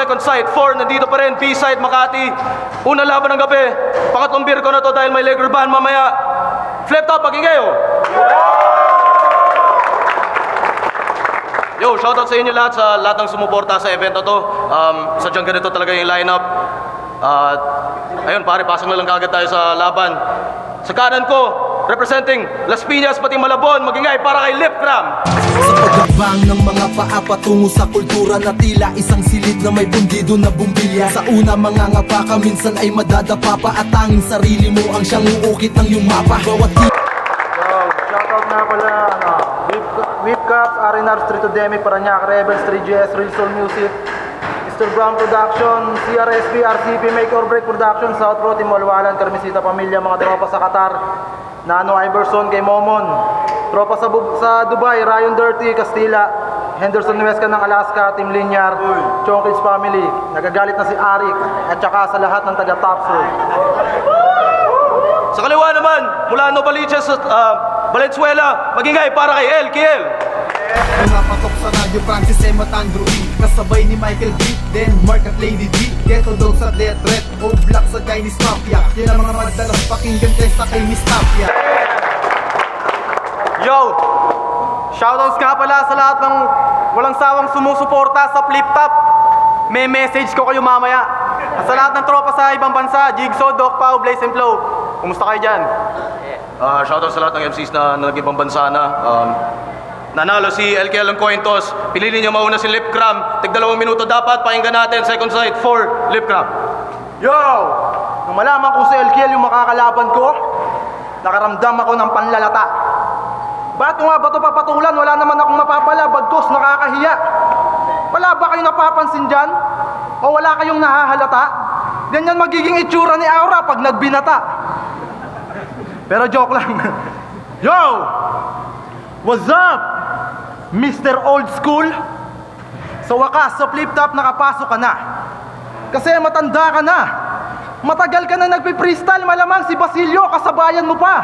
second side. 4, nandito pa rin, B-side, Makati. Una laban ng gabi. Pangatlong beer ko na to dahil may Laker band mamaya. Flip top, pag-ingay, oh. Yo, shoutout sa inyo lahat, sa lahat ng sumuporta sa event na to. Sadyang ganito talaga yung lineup. Ayun, pare, pasok na lang kagad tayo sa laban. Sa kanan ko, representing Las Piñas, pati Malabon, magingay para kay Lip Cram. Sa pagbabang ng mga paa patungo sa kultura na tila isang silid na may bundido na bumbilya. Sa una mga ngapa ka, minsan ay madadapa pa at tanging sarili mo ang siyang uukit ng iyong mapa. Bawat Shoutout nga pala, Whip Cups, Arinar Street Udemy, Parañaque Rebels, 3GS, Real Soul Music, Mr. Brown Production, CRSP, RCP, Make or Break Production, South Pro, Team Walwalan, Carmesita Pamilya, mga tropa sa Qatar, Nano Iverson, kay Momon, tropa sa Dubai, Ryan Dirty, Castilla, Henderson Huesca ng Alaska, Team Linyar, Chong Kids Family, nagagalit na si Arik, at saka sa lahat ng taga Top Road. Sa kaliwa naman, mula Novaliches, Valenzuela, magingay para kay LKL. mga patok sa radyo, Francis M. at Andrew E. Kasabay ni Michael B, then Mark at Lady D. Ghetto Dog sa Death Threat, O Black sa Chinese Mafia. Yan ang mga madalas pakinggan kaysa kay Miss Mafia. Yo! Shoutouts nga pala sa lahat ng walang sawang sumusuporta sa Flip Top. May message ko kayo mamaya. At sa lahat ng tropa sa ibang bansa, Jigsaw, Doc Pao, Blaze and Flow. Kumusta kayo dyan? Shoutout sa lahat ng MCs na nag-ibang bansa na. Nanalo si LKL ng coin toss. Piliin niyo mauna si Lip Cram. Tig 2 minuto dapat. Pakinggan natin. Second side, 4, Lip Cram. Yo! Nung malaman ko sa LKL yung makakalaban ko, nakaramdam ako ng panlalata. Bakit ko nga ba ito papatulan? Wala naman akong mapapala. Bagkos, nakakahiya. Wala ba kayong napapansin dyan? O wala kayong nahahalata? Ganyan magiging itsura ni Aura pag nagbinata. Pero joke lang. Yo! What's up? Mr. Old School? Sa wakas, sa Flip Top nakapasok ka na. Kasi matanda ka na. Matagal ka na nagpi-freestyle, malamang si Basilio kasabayan mo pa.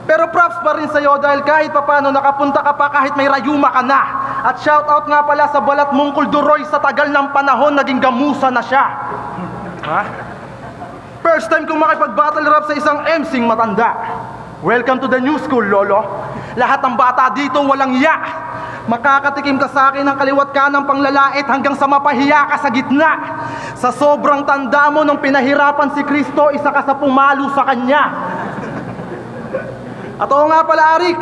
Pero props pa rin sa'yo dahil kahit papano nakapunta ka pa kahit may rayuma ka na. At shoutout nga pala sa Balat Mungkol Duroy, sa tagal ng panahon naging gamusa na siya. Ha? First time kong makipag-battle rap sa isang MC'ng matanda. Welcome to the new school, Lolo. Lahat ng bata dito walang iya. Makakatikim ka sa akin ng kaliwat ka ng panglalait hanggang sa mapahiya ka sa gitna. Sa sobrang tanda mo nung pinahirapan si Kristo, isa ka sa pumalo sa kanya. At oo nga pala, Arik,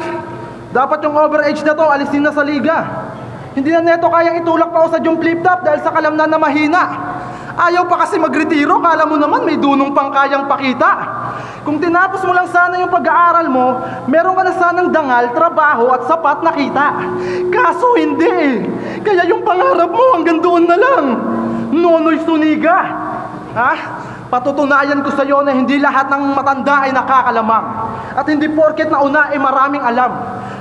dapat yung overage na to alisin na sa liga. Hindi na neto kayang itulak pa sa yung Flip Top dahil sa kalamnan na mahina. Ayaw pa kasi magretiro, kala mo naman may dunong pang kayang pakita. Kung tinapos mo lang sana yung pag-aaral mo, meron ka na sanang dangal, trabaho at sapat na kita. Kaso hindi eh. Kaya yung pangarap mo hanggang doon na lang. Nonoy Suniga. Ha? Patutunayan ko sa iyo na hindi lahat ng matanda ay nakakalamang. At hindi porket na una ay maraming alam.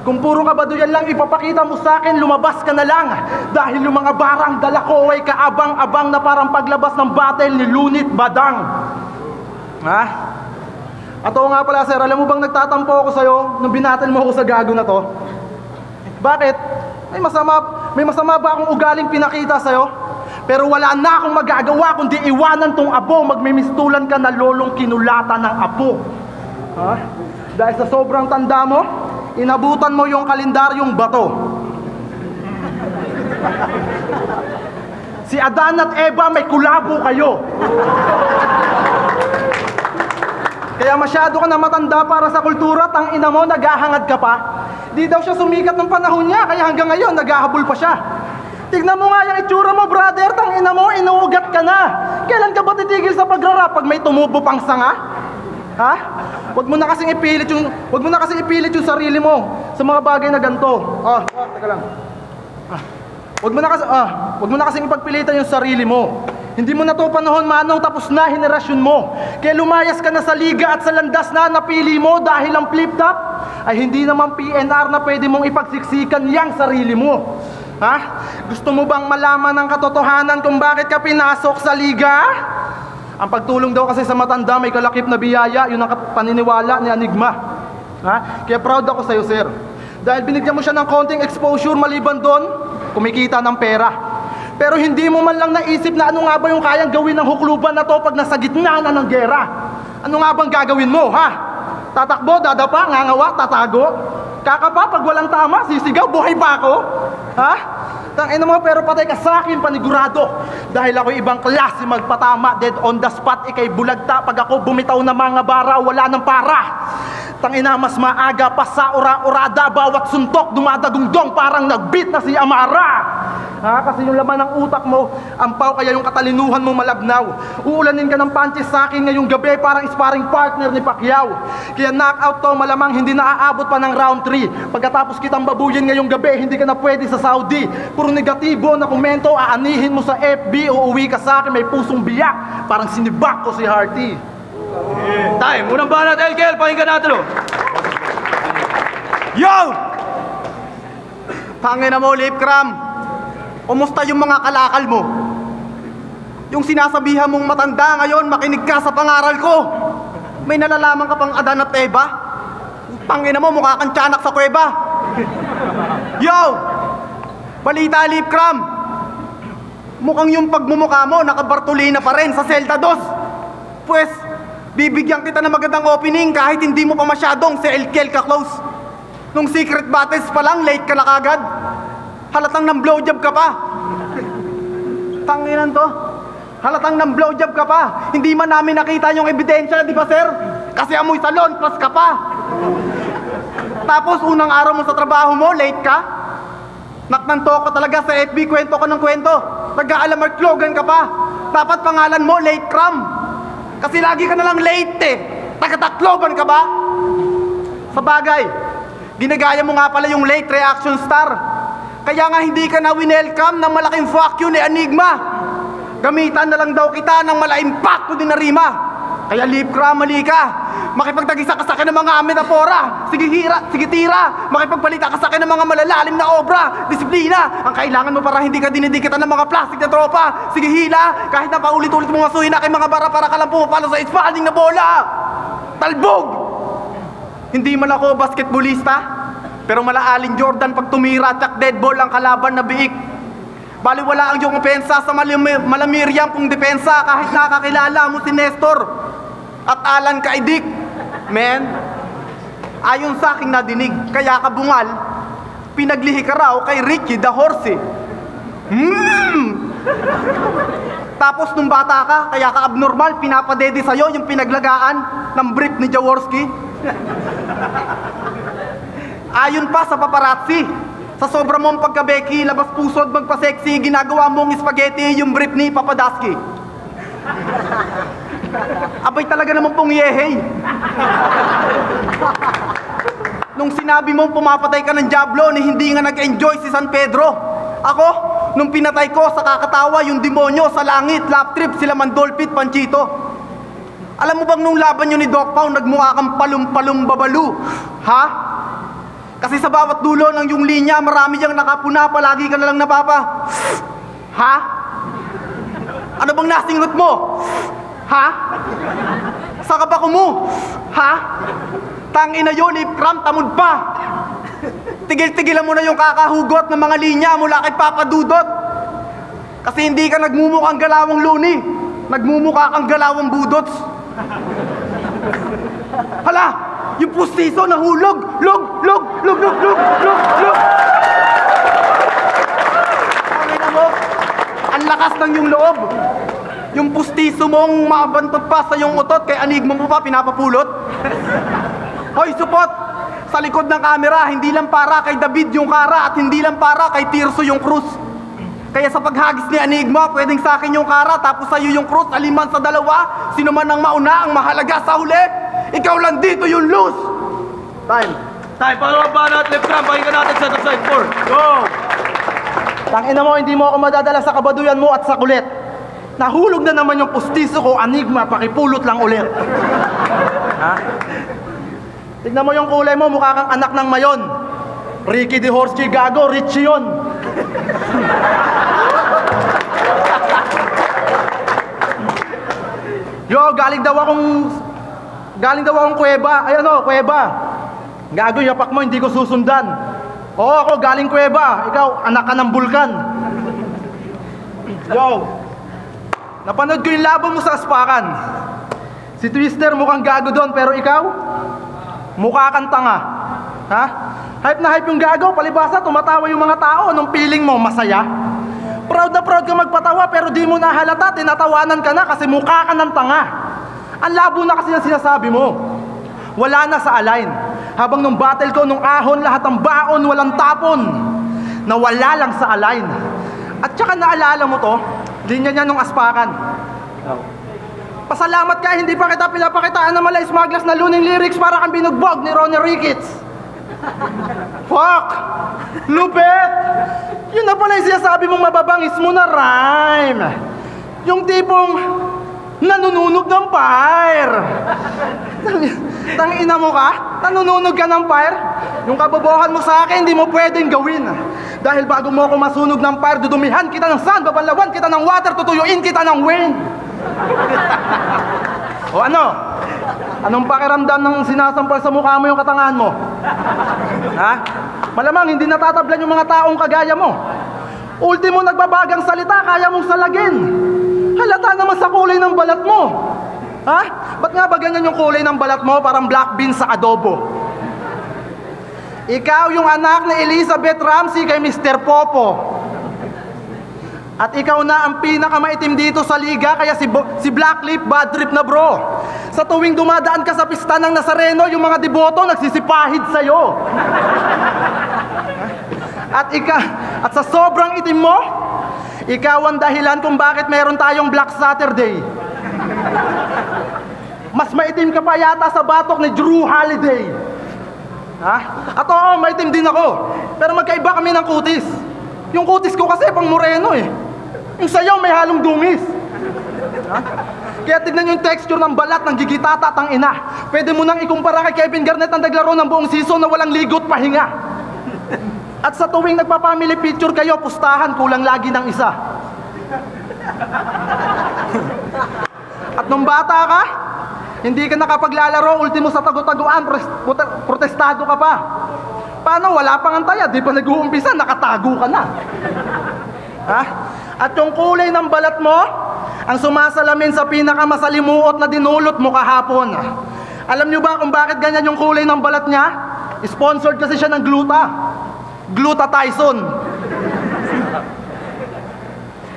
Kung puro kabaduyan lang ipapakita mo sa akin, lumabas ka na lang. Dahil yung mga barang dala ko ay kaabang-abang na parang paglabas ng battle ni Lunit Badang. Ha? At oo nga pala sir, alam mo bang nagtatampo ako sa'yo nung binatel mo ako sa gago na to? Bakit? May masama ba akong ugaling pinakita sa'yo? Pero wala na akong magagawa kundi iwanan tong abo. Magmimistulan ka na lolong kinulatan ng apo. Ha? Dahil sa sobrang tanda mo, inabutan mo yung kalendaryong bato. Si Adan at Eva may kulabo kayo. Kaya masyado ka na matanda para sa kultura, tang ina mo, naghahangad ka pa. Di daw siya sumikat ng panahon niya, kaya hanggang ngayon, naghahabol pa siya. Tignan mo nga yung itsura mo, brother, tang ina mo, inuugat ka na. Kailan ka ba titigil sa pagrarap pag may tumubo pang sanga? Ha? Huwag mo na kasing ipilit yung sarili mo sa mga bagay na ganito. Teka lang. Huwag mo na kasing ipagpilitan yung sarili mo. Hindi mo na to panahon, manong, tapos na henerasyon mo. Kaya lumayas ka na sa liga at sa landas na napili mo dahil ang Flip Top ay hindi naman PNR na pwede mong ipagsiksikan yang sarili mo. Ha? Gusto mo bang malaman ng katotohanan kung bakit ka pinasok sa liga? Ang pagtulong daw kasi sa matanda may kalakip na biyaya, yun ang paniniwala ni Enigma. Ha? Kaya proud ako sa'yo, sir. Dahil binigyan mo siya ng konting exposure, maliban doon, kumikita ng pera. Pero hindi mo man lang naisip na ano nga ba yung kayang gawin ng hukluban na to pag nasa gitna na ng gera. Ano nga bang gagawin mo, ha? Tatakbo, dadapa, ngangawa, tatago? Kakapa, pag walang tama, sisigaw, buhay pa ako? Ha? Tangina mo, pero patay ka sa akin, panigurado. Dahil ako ibang klase magpatama, dead on the spot, ikay bulagta. Pag ako bumitaw na mga bara, wala ng para. Tangina, mas maaga pa sa ura-urada, bawat suntok dumadagungdong parang nag-beat na si Amara. Ha? Kasi yung laman ng utak mo, ampaw, kaya yung katalinuhan mo malabnaw. Uulanin ka ng punches sa akin ngayong gabi, parang sparring partner ni Pacquiao. Kaya knockout to, malamang hindi na aabot pa ng round 3. Pagkatapos kitang babuyin ngayong gabi, hindi ka na pwede sa Saudi. Puro negatibo na komento, aanihin mo sa FB, uuwi ka sa akin, may pusong biyak. Parang sinibak ko si Harty. Time! Unang banat, LKL, pakinggan natin o. Yo! Tangina mo, Lip Cram. Kumusta yung mga kalakal mo? Yung sinasabihan mong matanda ngayon, makinig ka sa pangaral ko. May nalalaman ka pang Adan at Eva? Tangina mo, mukha kang tiyanak sa kuweba. Yo! Balita, Lip Cram. Mukhang yung pagmumukha mo, nakabartolina pa rin sa Zelda 2. Pues, bibigyan kita ng magandang opening kahit hindi mo pa masyadong si LKL ka-close. Nung secret battles pa lang, late ka na kagad. Halatang ng blowjob ka pa. Tanginan to. Halatang ng blowjob ka pa. Hindi man namin nakita yung ebidensya, di ba sir? Kasi amoy salon, plus ka pa. Tapos unang araw mo sa trabaho mo, late ka. Naknanto ka talaga sa FB, kwento ka ng kwento. Nag-aalamark slogan ka pa. Dapat pangalan mo, Late Cram. Kasi lagi ka nalang late eh. Tagatakloban ka ba? Sa bagay, ginagaya mo nga pala yung late reaction star. Kaya nga hindi ka na winelcome ng malaking fuck you ni Enigma. Gamitan na lang daw kita ng mala-impacto din na rima. Kaya Lip Cram, mali ka. Makipagtagisa ka sa akin ng mga metafora. Sige hira, sige tira. Makipagbalita ka sa akin ng mga malalalim na obra. Disiplina, ang kailangan mo para hindi ka dinidikitan ng mga plastic na tropa. Sige hila, kahit na paulit-ulit mo masuhin na kay mga bara para ka lang pumapalo sa espalding na bola. Talbog! Hindi man ako basketballista, pero malaaling Jordan pag tumira at dead ball ang kalaban na biik. Baliwala ang iyong opensa sa malamiryang kung depensa kahit nakakilala mo si Nestor at Alan Kaidik. Men, ayon sa aking nadinig, kaya ka bungal, pinaglihi ka raw kay Ricky the Horse. Tapos nung bata ka, kaya ka abnormal, pinapadede sa'yo yung pinaglagaan ng brief ni Jaworski. Ayon pa sa paparazzi, sa sobra mong pagkabeki, labas pusod, magpa-sexy, ginagawa mong spaghetti yung brief ni Papadaski. Abay talaga naman pong yehey. Nung sinabi mong pumapatay ka ng Diablo ni hindi nga nag-enjoy si San Pedro. Ako, nung pinatay ko sa kakatawa yung demonyo sa langit, lap trip sila Mandolpit, Panchito. Alam mo bang nung laban nyo ni Doc Pao, nagmukha kang palum-palum babalu? Ha? Kasi sa bawat dulo ng yung linya, marami diyang nakapuna, palagi ka nalang napapa. Ha? Ano bang nasingot mo? Ha? Saka ba kumu? Ha? Tangina yun, Lip Cram, tamod pa. Tigil-tigilan mo na yung kakahugot ng mga linya mula kay Papa Dudot. Kasi hindi ka nagmumukhang galawang luni. Nagmumukha kang galawang budots. Hala! Yung pustiso nahulog! Log! Log! Log! Log! Log! Log! Log! Tangina mo, ang lakas ng yung loob. Yung pustiso mong mabantot pa sa yung utot, kay Enigma mo pa pinapapulot. Hoy, supot! Sa likod ng camera, hindi lang para kay David yung kara at hindi lang para kay Tirso yung krus. Kaya sa paghagis ni Enigma, pwedeng sa akin yung kara, tapos sa'yo yung krus, aliman sa dalawa, sino man ang mauna, ang mahalaga sa huli, ikaw lang dito yung lose. Time. Time, pangalawang banat, Lip Cram, pakinggan natin set of side 4. Go! Tangina mo, hindi mo ako madadala sa kabaduyan mo at sa kulit. Nahulog na naman yung pustiso ko, Enigma, pakipulot lang ulit. Ha? Tignan mo yung kulay mo, mukha kang anak ng mayon. Ricky the Horse gago, Richie yun. Yo, galing daw akong kuweba. Ay ano, kuweba. Gago, yapak mo, hindi ko susundan. Oo, ako galing kuweba. Ikaw, anak ka ng bulkan. Yo! Napanood ko yung laban mo sa aspakan. Si Twister mukhang gago doon, pero ikaw, mukha kang tanga. Ha? Hype na hype yung gago, palibasa, tumatawa yung mga tao. Anong feeling mo, masaya? Proud na proud ka magpatawa, pero di mo nahalata, tinatawanan ka na kasi mukha ka ng tanga. Ang labo na kasi ng sinasabi mo. Wala na sa align. Habang nung battle ko, nung ahon, lahat ng baon, walang tapon. Nawala lang sa align. At saka naalala mo to, linya niya nung aspakan. Pasalamat ka, hindi pa kita pinapakitaan ng Malay Smugglers na luning lyrics para kang binugbog ni Ronnie Ricketts. Fuck! Lupet! Yun na pala yung sinasabi mong mababangis mo na rhyme. Yung tipong nanununog ng fire. Tangina mo ka? Nanununog ka ng fire? Yung kabobohan mo sa akin, hindi mo pwedeng gawin. Dahil bago mo ako masunog ng fire, dudumihan kita ng sun, babanlawan kita ng water, tutuyuin kita ng wind. O ano? Anong pakiramdam ng sinasampal sa mukha mo yung katangahan mo? Ha? Malamang hindi natatablan yung mga taong kagaya mo. Ultimo nagbabagang salita, kaya mong salagin. Halata naman sa kulay ng balat mo. Ha? Ba't nga ba ganyan yung kulay ng balat mo? Parang black bean sa adobo. Ikaw yung anak ni Elizabeth Ramsey kay Mr. Popo. At ikaw na ang pinakamaitim dito sa liga, kaya si Blacklip bad trip na bro. Sa tuwing dumadaan ka sa pista ng Nazareno, yung mga deboto nagsisipahid sa'yo. At sa sobrang itim mo, ikaw ang dahilan kung bakit meron tayong Black Saturday. Mas maitim ka pa yata sa batok ni Drew Holiday. Ha? At oo, maitim din ako. Pero magkaiba kami ng kutis. Yung kutis ko kasi pang moreno eh. Yung sayaw may halong dungis. Ha? Kaya tignan yung texture ng balat ng gigitata tang ina. Pwede mo nang ikumpara kay Kevin Garnett ang naglaro ng buong season na walang ligot pahinga. At sa tuwing nagpa-family picture kayo, pustahan, kulang lagi ng isa. At nung bata ka, hindi ka nakapaglalaro, ultimo sa tagu-taguan, protestado ka pa. Paano? Wala pang antaya, di pa nag-uumpisa, nakatago ka na. Ha? At yung kulay ng balat mo, ang sumasalamin sa pinakamasalimuot na dinulot mo kahapon. Alam nyo ba kung bakit ganyan yung kulay ng balat niya? Sponsored kasi siya ng Gluta Tyson.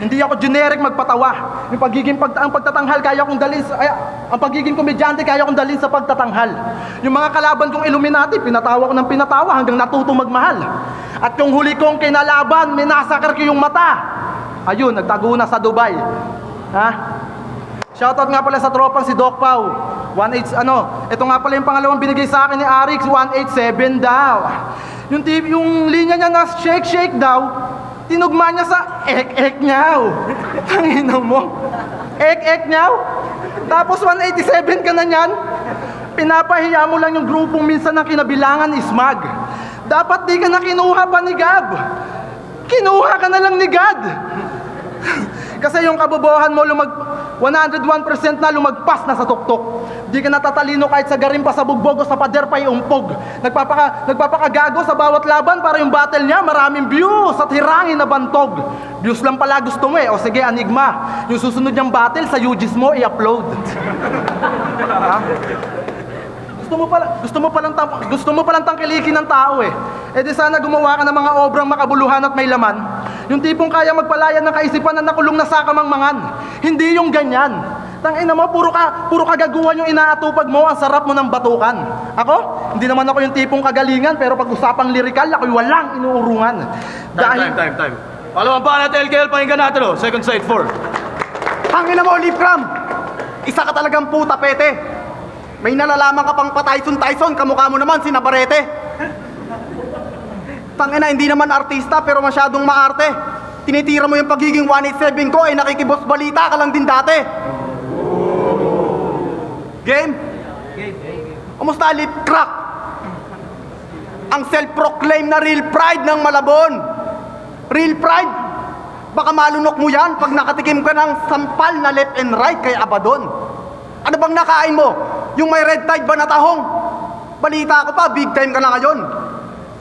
Hindi ako generic magpatawa. Yung ang pagtatanghal kaya kong dalhin ang pagiging komedyante kaya kong dalhin sa pagtatanghal. Yung mga kalaban kong Illuminati, pinatawa ko ng pinatawa hanggang natuto magmahal. At yung huli kong kinalaban, minasakar ko yung mata. Ayun, nagtago na sa Dubai. Ha? Shoutout nga pala sa tropang si Doc Pau. Ito nga pala yung pangalawang binigay sa akin ni Arix, 187 daw. Yung linya niya na shake daw, tinugma niya sa ek niyaw. Tangina mo. Ek niyaw? Tapos 187 ka na niyan? Pinapahiya mo lang yung grupong minsan ng kinabilangan ismag. Dapat di ka na kinuha pa ni Gab. Kinuha ka na lang ni God. Kasi yung kabobohan mo 101% na lumagpas na sa tuktok. Di ka natatalino kahit sa garin pa sa bugbog o sa pader pa iumpog. Nagpapakagago sa bawat laban para yung battle niya maraming views at hirangin na bantog. Views lang pala gusto mo eh. O sige, Enigma. Yung susunod niyang battle sa UGIS mo i-upload. Ha? Gusto mo palang tangkilikin ng tao eh. Eh di sana gumawa ka ng mga obrang makabuluhan at may laman. Yung tipong kaya magpalayan ng kaisipan na nakulong na sa kamangmangan. Hindi yung ganyan. Tangina mo, puro kagaguhan yung inaatupag mo, ang sarap mo ng batukan. Ako? Hindi naman ako yung tipong kagalingan, pero pag usapang lirikal, ako'y walang inuurungan. Time. Palawang pa natin, LKL, pakinggan natin o. Second side, 4. Tangina mo, Lipram! Isa ka talagang puta, pete. May nalalaman ka pang pa-Tyson, kamukha mo naman si Navarrete. Tangina, hindi naman artista pero masyadong maarte. Tinitira mo yung pagiging 187 ko, ay nakikibos balita ka lang din dati. Game? Kumusta, Lip Crack? Ang self-proclaim na real pride ng Malabon. Real pride? Baka malunok mo yan pag nakatikim ka ng sampal na left and right kay Abaddon. Ano bang nakain mo? Yung may red tide ba na tahong? Balita ko pa, big time ka na ngayon.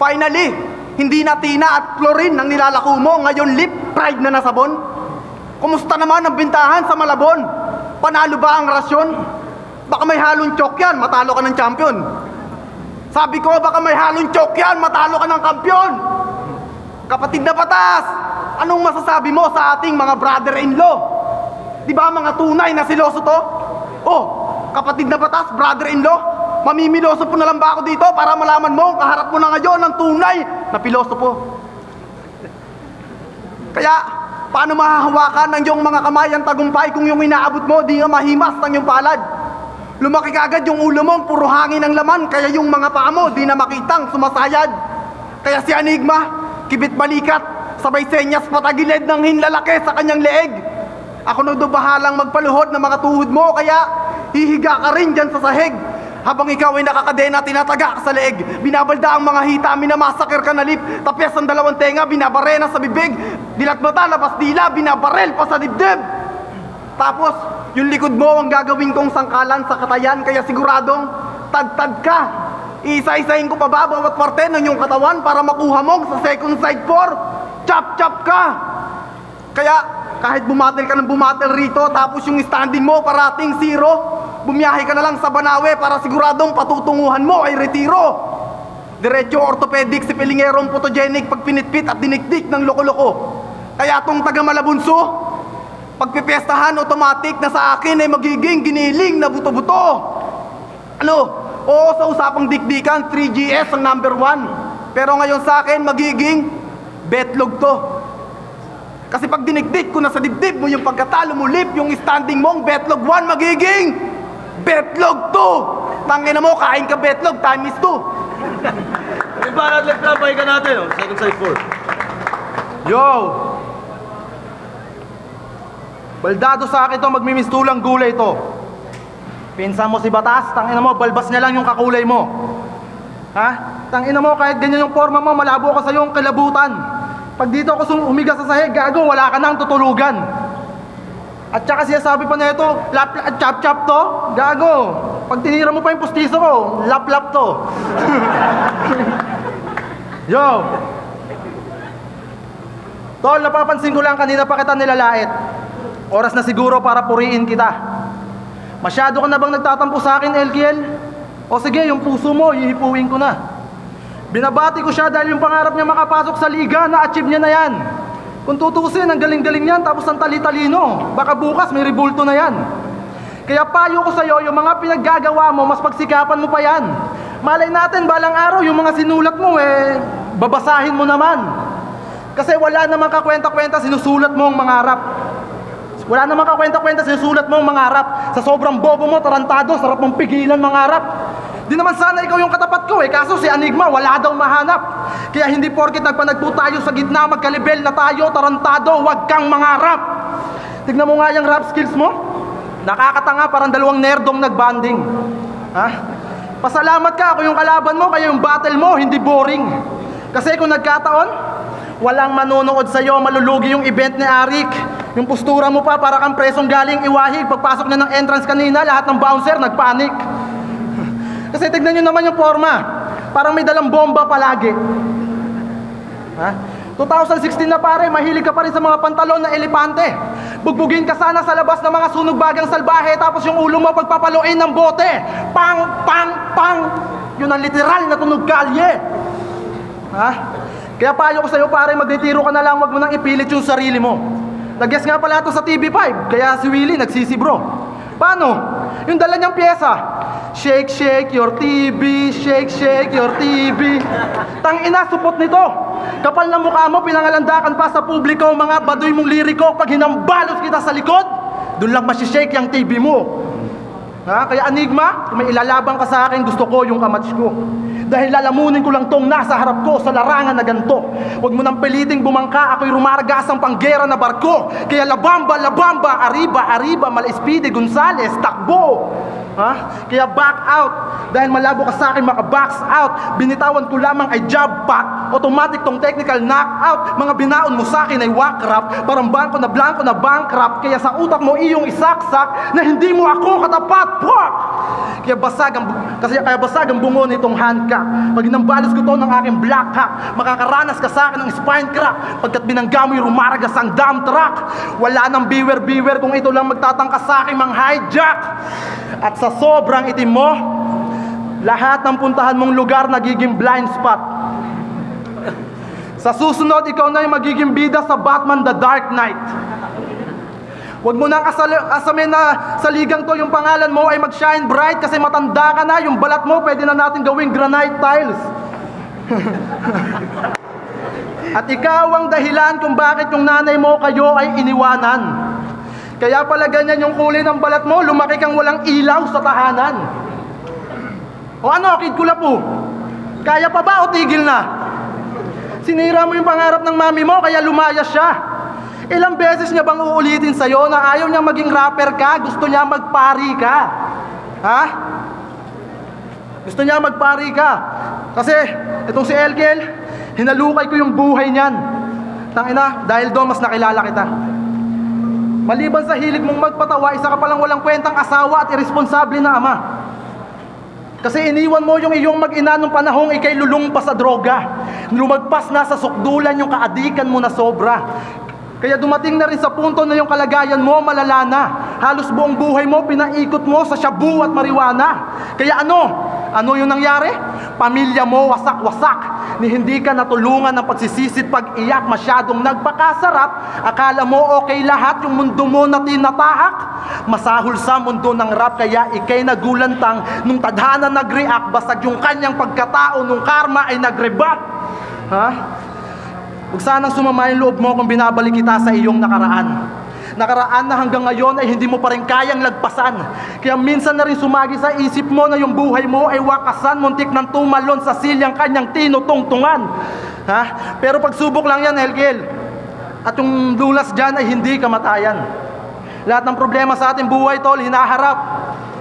Finally, hindi na tina at chlorine ang nilalako mo. Ngayon lip pride na nasabon. Kumusta naman ang bintahan sa Malabon? Panalo ba ang rasyon? Baka may halong chok yan, matalo ka ng champion. Sabi ko, baka may halong chok yan, matalo ka ng kampiyon. Kapatid na batas, anong masasabi mo sa ating mga brother-in-law? Di ba mga tunay na siloso to? Oh, kapatid na batas, brother-in-law, mamimiloso po na lang ba ako dito para malaman mo, kaharap mo na ngayon ng tunay na pilosopo. Kaya, paano mahahawakan ng iyong mga kamay ang tagumpay kung yung inaabot mo di nga mahimas ng iyong palad? Lumaki kagad yung ulo mo, puro hangin ang laman, kaya yung mga paa mo di na makitang sumasayad. Kaya si Enigma, kibit balikat, sabay senyas patagilid ng hinlalaki sa kanyang leeg. Ako na bahalang magpaluhod ng mga tuhod mo, kaya hihiga ka rin dyan sa sahig. Habang ikaw ay nakakadena, tinataga ka sa leeg. Binabalda ang mga hita, minamasakir ka na lip. Tapyas ang dalawang tenga, binabarena sa bibig. Dilat mata, labas dila, binabarel pa sa dibdib. Tapos, yung likod mo ang gagawin kong sangkalan sa katayan, kaya siguradong tagtag ka. Isa-isahin ko pa ba bawat parte ng iyong katawan para makuha mo sa second side 4? Chop-chop ka! Kaya, kahit bumatil ka ng bumatil rito, tapos yung standing mo parating 0, bumiyahe ka na lang sa Banawe para siguradong patutunguhan mo ay retiro. Diretso orthopedic si Pilingerong photogenic pag pinitpit at dinikdik ng loko-loko. Kaya tong taga Malabunso, pagpipestahan automatic na sa akin ay magiging giniling na buto-buto. Ano? Oo, sa usapang dikdikan, 3GS ang number 1. Pero ngayon sa akin, magiging betlog to. Kasi pag dinikdik ko na sa dibdib mo yung pagkatalo mo lip, yung standing mong betlog 1 magiging betlog 2. Tangin na mo, kain ka betlog, time is 2. Yung para left lang, pahinga natin. Oh. Second side 4. Yo! Baldado sa akin to, magmimistulang gulay to. Pinsan mo si Batas, tangina mo, balbas niya lang yung kakulay mo. Ha? Tangina mo, kahit ganyan yung forma mo, malabo ka sa yung kilabutan. Pag dito ako umiga sa sahig, gago, wala ka nang tutulugan. At saka siya sabi pa na ito, chop-chop to, gago. Pag tinira mo pa yung pustiso ko, lap-lap to. Yo! Tol, napapansin ko lang kanina pa kita nilalait. Oras na siguro para puriin kita. Masyado ka na bang nagtatampo sa akin, LKL? O sige, yung puso mo, hihipuin ko na. Binabati ko siya dahil yung pangarap niya makapasok sa liga, na-achieve niya na yan. Kung tutusin, ang galing-galing niyan, tapos ang tali-talino. Baka bukas may rebulto na yan. Kaya payo ko sa'yo, yung mga pinaggagawa mo, mas pagsikapan mo pa yan. Malay natin, balang araw, yung mga sinulat mo, babasahin mo naman. Kasi wala namang kakwenta-kwenta, sinusulat mo ang mangarap. Wala namang kakwenta-kwenta, sinusulat mo ang mangarap. Sa sobrang bobo mo, tarantado, sarap mong pigilan mangarap. Di naman sana ikaw yung katapat ko kaso si Enigma wala daw mahanap. Kaya hindi porket nagpanagpo tayo sa gitna, magkalibel na tayo, tarantado, wag kang mangarap. Tignan mo nga yung rap skills mo. Nakakatanga, parang dalawang nerdong nagbanding. Ha? Pasalamat ka ako yung kalaban mo, kaya yung battle mo hindi boring. Kasi kung nagkataon, walang manonood sa'yo, malulugi yung event ni Arik. Yung postura mo pa, para kang presong galing iwahig. Pagpasok niya ng entrance kanina, lahat ng bouncer nagpanik. Kasi tignan nyo naman yung forma. Parang may dalang bomba palagi. Ha? 2016 na pare, mahilig ka pa rin sa mga pantalon na elepante. Bugbugin ka sana sa labas ng mga sunog bagang salbahe, tapos yung ulo mo pagpapaluin ng bote. Pang, pang, pang. Yun ang literal na tunog kalye. Ha? Kaya payo ko sa'yo pare, magretiro ka na lang, wag mo nang ipilit yung sarili mo. Nag-guess nga pala ito sa TV5, kaya si Willie nagsisi bro. Paano? Yung dala niyang pyesa. Shake, shake your TV, shake, shake your TV. Tangina, supot nito. Kapal na mukha mo, pinangalandakan pa sa publiko, mga baduy mong liriko. Pag hinambalos kita sa likod, doon lang masishake yung TV mo. Ha? Kaya Enigma, kung may ilalabang ka sa akin, gusto ko yung kamats ko. Dahil lalamunin ko lang tong nasa harap ko sa larangan na ganito. Huwag mo nang piliting bumangka, ako'y rumargas ang panggera na barko. Kaya labamba, labamba, arriba, arriba, Malaspide, Gonzales, takbo. Ha? Kaya back out. Dahil malabo ka sa akin, maka-box out. Binitawan ko lamang ay jab back automatic tong technical knockout. Mga binaon mo sa akin ay wakrap, parang bangko na bankrupt. Kaya sa utak mo iyong isaksak na hindi mo ako katapat. Fuck! Kaya basag ang bungo nitong handcuff. Pag inambalas ko to ng aking black hack, makakaranas ka sa akin ng spine crack. Pagkat binangga mo'y rumaragas ang dump truck. Wala nang beware kung ito lang magtatangka sa aking mang hijack. At sa sobrang itim mo, lahat ng puntahan mong lugar nagiging blind spot. Sa susunod, ikaw na yung magiging bida sa Batman The Dark Knight. Huwag mo nang asamin na sa ligang to yung pangalan mo ay mag-shine bright kasi matanda ka na. Yung balat mo pwede na natin gawing granite tiles. At ikaw ang dahilan kung bakit yung nanay mo kayo ay iniwanan. Kaya pala ganyan yung kulay ng balat mo, lumaki kang walang ilaw sa tahanan. O ano, kid kulapo? Kaya pa ba o tigil na? Sinira mo yung pangarap ng mami mo kaya lumayas siya. Ilang beses niya bang uulitin sa'yo na ayaw niyang maging rapper ka, gusto niya magpari ka? Ha? Gusto niya magpari ka. Kasi, itong si Elkel, hinalukay ko yung buhay niyan. Tangina, dahil doon mas nakilala kita. Maliban sa hilig mong magpatawa, isa ka palang walang kwentang asawa at irresponsable na ama. Kasi iniwan mo yung iyong mag-ina nung panahong ikay lulong pa sa droga. Lumagpas na sa sukdulan yung kaadikan mo na sobra. Kaya dumating na rin sa punto na yung kalagayan mo malala na. Halos buong buhay mo pinaikot mo sa shabu at marijuana. Kaya ano? Ano yung nangyari? Pamilya mo wasak-wasak. Ni hindi ka natulungan ng pagsisisit pag-iyak, masyadong nagpakasarap. Akala mo okay lahat, yung mundo mo na tinatahak. Masahol sa mundo ng rap, kaya ikay nagulantang. Nung tadhana nag-react, basag yung kanyang pagkatao. Nung karma ay nag-rebat. Ha? Huwag sanang sumama yung loob mo kung binabalik kita sa iyong nakaraan. Nakaraan na hanggang ngayon ay hindi mo pa rin kayang lagpasan. Kaya minsan na rin sumagi sa isip mo na yung buhay mo ay wakasan, muntik ng tumalon sa silyang kanyang tinutungtungan. Ha? Pero pagsubok lang yan, Elkel. At yung dulas dyan ay hindi kamatayan. Lahat ng problema sa ating buhay, tol, hinaharap,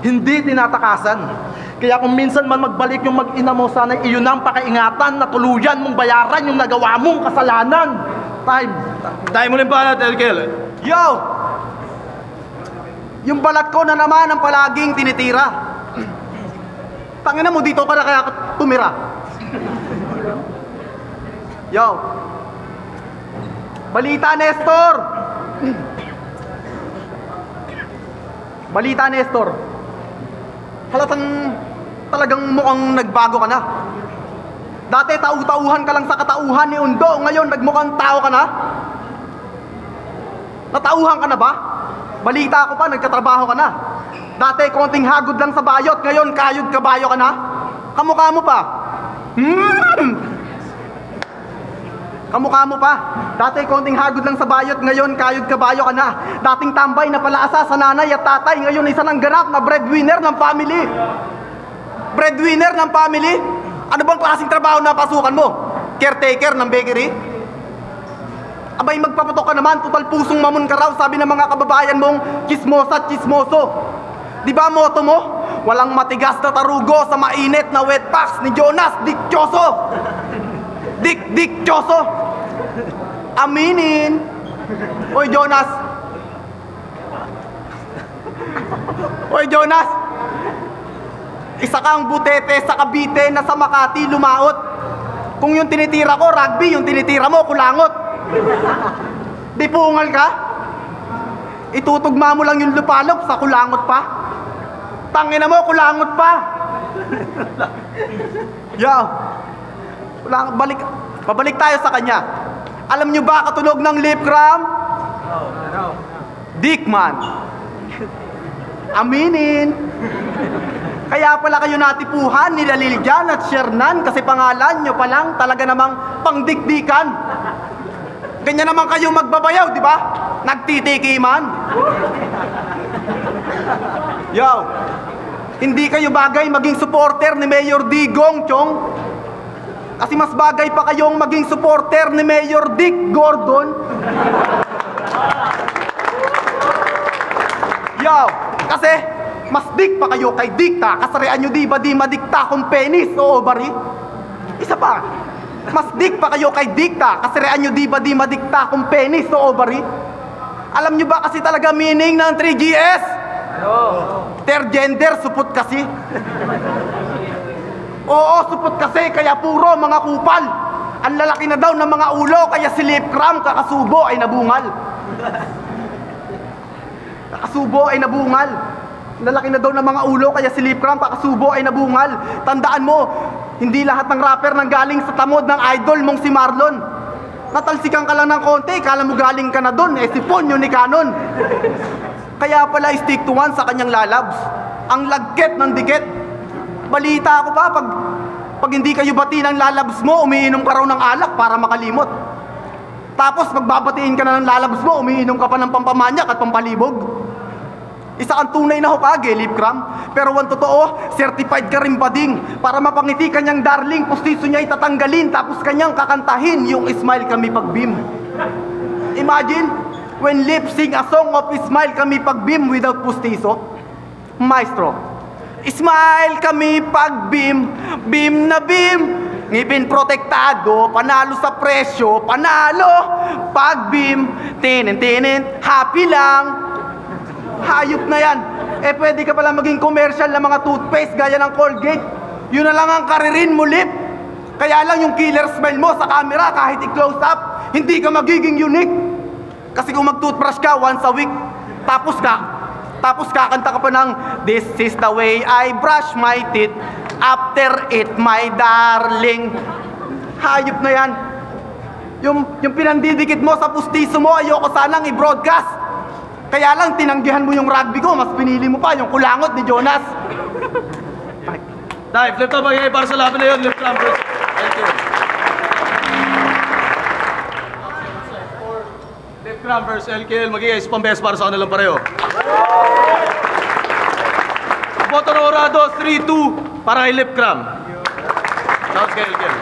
hindi tinatakasan. Kaya kung minsan man magbalik yung mag-ina mo, sana iyon ang pakaingatan na tuluyan mong bayaran yung nagawa mong kasalanan. Tayo mo rin pa natin, Elkel. Yo! Yung balat ko na naman ang palaging tinitira. Tangina mo, dito ka na kaya tumira. Yo! Balita, Nestor! Balita, Nestor. Halatang talagang mukhang nagbago ka na. Dati tau-tauhan ka lang sa katauhan ni Undo. Ngayon nagmukhang tao ka na. Natauhan ka na ba? Balita ko pa, nagkatrabaho ka na. Dati konting hagod lang sa bayot. Ngayon kayod kabayo ka na. Kamukha mo pa. Kamukha mo pa. Dati konting hagod lang sa bayot. Ngayon kayod kabayo ka na. Dating tambay na palaasa sa nanay at tatay. Ngayon isa ng ganap na breadwinner ng family. Breadwinner ng family? Ano bang klaseng trabaho na pasukan mo? Caretaker ng bakery? Abay magpapatok ka naman, total pusong mamon ka raw. Sabi ng mga kababayan mong chismosa at chismoso. Di ba moto mo? Walang matigas na tarugo sa mainit na wet packs ni Jonas Dictioso. Dictioso. Aminin. Oy Jonas. Oy Jonas. Isa kang butete sa Cavite na sa Makati lumaot. Kung yung tinitira ko rugby, yung tinitira mo kulangot. Di pungal ka? Itutugma mo lang yung lupalop sa kulangot pa. Tangina mo, kulangot pa. Yo. Pabalik tayo sa kanya. Alam nyo ba katunog ng lip cram? Dickman. Aminin. Kaya pala kayo natipuhan nila Liljan at Shernan kasi pangalan nyo palang talaga namang pangdikdikan. Ganyan naman kayo magbabayaw, di ba? Nagtitikiman. Yo, hindi kayo bagay maging supporter ni Mayor Digong, Chong. Kasi mas bagay pa kayong maging supporter ni Mayor Dick Gordon. Yo, kasi mas dik pa kayo kay dikta. Kasarian nyo di ba di madikta kung penis o ovary? Isa pa, Mas dik pa kayo kay dikta. Kasi rean nyo di ba di madikta kung penis o ovary? Alam nyo ba kasi talaga meaning ng 3GS? Third gender, supot kasi. Oo, supot kasi, kaya puro mga kupal. Ang lalaki na daw ng mga ulo, kaya si lip cram, kakasubo ay nabungal. Kakasubo ay nabungal. Lalaki na daw ng mga ulo, kaya si lip cram, kakasubo ay nabungal. Tandaan mo, hindi lahat ng rapper nang galing sa tamod ng idol mong si Marlon. Natalsikan ka lang ng konti, kala mo galing ka na doon, si Ponyo ni Canon. Kaya pala stick to one sa kanyang lalabs. Ang lagket ng dikit. Balita ako pa, pag hindi kayo bati ng lalabs mo, umiinom ka raw ng alak para makalimot. Tapos pagbabatiin ka na ng lalabs mo, umiinom ka pa ng pampamanyak at pampalibog. Isa kang tunay na hukage, lip cram. Pero ang totoo, certified ka rin bading. Para mapangiti kanyang darling, pustiso niya itatanggalin. Tapos kanyang kakantahin yung Smile Kami Pagbim. Imagine, when lip sing a song of Smile Kami Pagbim without pustiso. Maestro, smile kami pagbim, bim na bim. Ngipin protektado, panalo sa presyo, panalo. Pagbim, tinin, happy lang. Hayop na yan. Pwede ka pala maging commercial ng mga toothpaste gaya ng Colgate. Yun na lang ang karirin mo, lip. Kaya lang yung killer smile mo sa camera, kahit i-close up, hindi ka magiging unique. Kasi kung mag-toothbrush ka once a week, tapos kakanta ka pa ng "This is the way I brush my teeth, after it my darling." Hayop na yan. Yung pinandidikit mo sa pustiso mo, ayoko sanang i-broadcast. Kaya lang, tinanggihan mo yung rugby ko, mas pinili mo pa yung kulangot ni Jonas. Dive, lift up magiging para sa laban na yun. Lift cram versus LKL. Lift cram versus LKL, magiging isang pambes para sa kanilang pareho. Boto ng Orado, 3-2 para kay Lip Cram. Shouts kay LKL.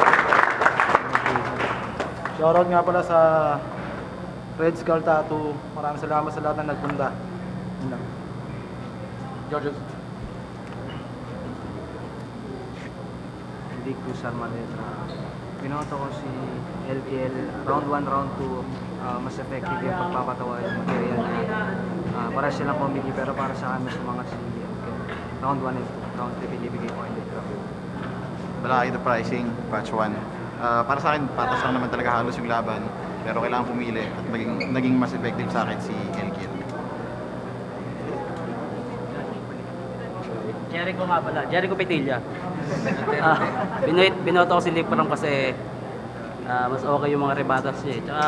Shoutout nga pala sa Red Skull Tattoo. Maraming salamat sa lahat na nagpunta. Yun lang. Georges. Hindi ko sa Maletra. Binoto ko si LKL round 1, round 2. Mas effective yung pagpapatawa yung material na para silang comedy, pero para sa amin sa mga si LKL. Round 1 and 2. Round 3 binibigay ko hindi ko. Malaki the pricing, batch 1. Para sa akin, patas lang naman talaga halos yung laban. Pero kailangan pumili at naging mas effective sa akin si Elkiel. Jericho nga pala, Jericho Petilla. Binoto ko si Lip Cram kasi mas okay yung mga rebatas niya. Tsaka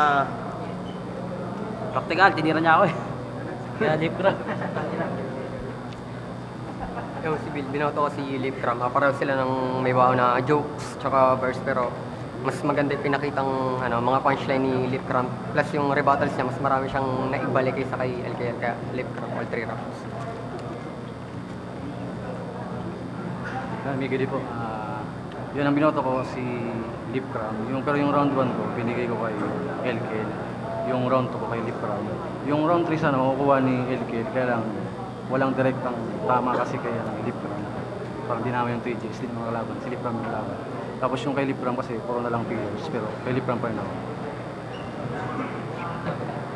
practical, tinira niya ako eh. Kaya Lip Cram. Yung si Bill, binoto ko si Lip Cram. Pareho sila ng may baho na jokes tsaka verse, pero mas maganda yung pinakitang mga punchline ni Lip Cram. Plus yung rebuttals niya, mas marami siyang naibalik kaysa kay LKL, kaya Lip Cram all 3 rounds. Migidi po. Yun ang binoto ko si Lip Cram. Pero yung round 1 ko, binigay ko kay LKL. Yung round 2 ko kay Lip Cram. Yung round 3 sana makukuha ni LKL, kaya lang walang direktang tama kasi kay Lip Cram. Parang di naman yung 3Gs, di naman kalaban. Si Lip Cram yung kalaban. Tapos yung kay Lip Cram kasi puro na lang pillars, pero kay Lip Cram pa rin ako.